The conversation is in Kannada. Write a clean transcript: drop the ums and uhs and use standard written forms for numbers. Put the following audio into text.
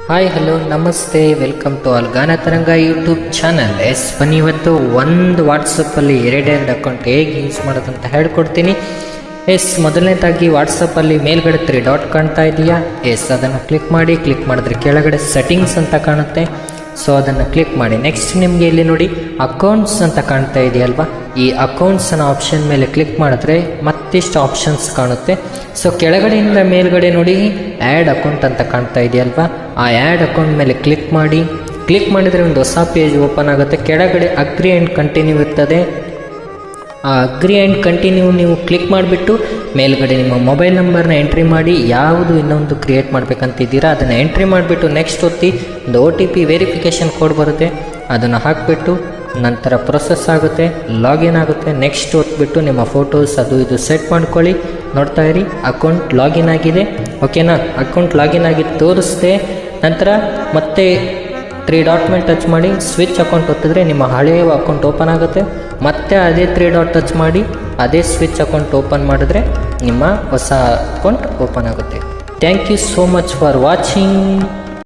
ಹಾಯ್ ಹಲೋ ನಮಸ್ತೆ, ವೆಲ್ಕಮ್ ಟು ಅಲ್ಗಾನ ತರಂಗ ಯೂಟ್ಯೂಬ್ ಚಾನಲ್. ಬನ್ನಿ ಇವತ್ತು ಒಂದು ವಾಟ್ಸಪ್ಪಲ್ಲಿ ಎರಡೆರಡು ಅಕೌಂಟ್ ಹೇಗೆ ಯೂಸ್ ಮಾಡೋದಂತ ಹೇಳ್ಕೊಡ್ತೀನಿ. ಮೊದಲನೇದಾಗಿ ವಾಟ್ಸಪ್ಪಲ್ಲಿ ಮೇಲ್ಗಡೆ 3 ಡಾಟ್ ಕಾಣ್ತಾ ಇದೆಯಾ? ಅದನ್ನು ಕ್ಲಿಕ್ ಮಾಡಿದ್ರೆ ಕೆಳಗಡೆ ಸೆಟ್ಟಿಂಗ್ಸ್ ಅಂತ ಕಾಣುತ್ತೆ. ಸೊ ಅದನ್ನು ಕ್ಲಿಕ್ ಮಾಡಿ. ನೆಕ್ಸ್ಟ್ ನಿಮಗೆ ಇಲ್ಲಿ ನೋಡಿ ಅಕೌಂಟ್ಸ್ ಅಂತ ಕಾಣ್ತಾ ಇದೆಯಲ್ವಾ? ಈ ಅಕೌಂಟ್ಸ್ನ ಆಪ್ಷನ್ ಮೇಲೆ ಕ್ಲಿಕ್ ಮಾಡಿದ್ರೆ ಮತ್ತಿಷ್ಟು ಆಪ್ಷನ್ಸ್ ಕಾಣುತ್ತೆ. ಸೊ ಕೆಳಗಡೆಯಿಂದ ಮೇಲ್ಗಡೆ ನೋಡಿ ಆ್ಯಡ್ ಅಕೌಂಟ್ ಅಂತ ಕಾಣ್ತಾ ಇದೆಯಲ್ವಾ? ಆ ಆ್ಯಡ್ ಅಕೌಂಟ್ ಮೇಲೆ ಕ್ಲಿಕ್ ಮಾಡಿದರೆ ಒಂದು ಹೊಸ ಪೇಜ್ ಓಪನ್ ಆಗುತ್ತೆ. ಕೆಳಗಡೆ ಅಗ್ರಿ ಆ್ಯಂಡ್ ಕಂಟಿನ್ಯೂ ಇರ್ತದೆ. ಆ ಅಗ್ರಿ ಆ್ಯಂಡ್ ಕಂಟಿನ್ಯೂ ನೀವು ಕ್ಲಿಕ್ ಮಾಡಿಬಿಟ್ಟು ಮೇಲ್ಗಡೆ ನಿಮ್ಮ ಮೊಬೈಲ್ ನಂಬರ್ನ ಎಂಟ್ರಿ ಮಾಡಿ, ಯಾವುದು ಇನ್ನೊಂದು ಕ್ರಿಯೇಟ್ ಮಾಡಬೇಕಂತಿದ್ದೀರಾ ಅದನ್ನು ಎಂಟ್ರಿ ಮಾಡಿಬಿಟ್ಟು ನೆಕ್ಸ್ಟ್ ಒತ್ತಿ ಒಂದು OTP ವೆರಿಫಿಕೇಷನ್ ಕೋಡ್ ಬರುತ್ತೆ, ಅದನ್ನು ಹಾಕಿಬಿಟ್ಟು ನಂತರ ಪ್ರೊಸೆಸ್ ಆಗುತ್ತೆ, ಲಾಗಿನ್ ಆಗುತ್ತೆ. ನೆಕ್ಸ್ಟ್ ಒತ್ಬಿಟ್ಟು ನಿಮ್ಮ ಫೋಟೋಸ್ ಅದು ಇದು ಸೆಟ್ ಮಾಡ್ಕೊಳ್ಳಿ. ನೋಡ್ತಾ ಇರಿ, ಅಕೌಂಟ್ ಲಾಗಿನ್ ಆಗಿದೆ. ಓಕೆನಾ? ಅಕೌಂಟ್ ಲಾಗಿನ್ ಆಗಿ ತೋರಿಸ್ದೆ. ನಂತರ ಮತ್ತೆ 3 ಡಾಟ್ ಮೇಲೆ ಟಚ್ ಮಾಡಿ ಸ್ವಿಚ್ ಅಕೌಂಟ್ ಒತ್ತಿದ್ರೆ ನಿಮ್ಮ ಹಳೆಯ ಅಕೌಂಟ್ ಓಪನ್ ಆಗುತ್ತೆ. ಮತ್ತೆ ಅದೇ 3 ಡಾಟ್ ಟಚ್ ಮಾಡಿ ಅದೇ ಸ್ವಿಚ್ ಅಕೌಂಟ್ ಓಪನ್ ಮಾಡಿದ್ರೆ ನಿಮ್ಮ ಹೊಸ ಅಕೌಂಟ್ ಓಪನ್ ಆಗುತ್ತೆ. Thank you so much for watching.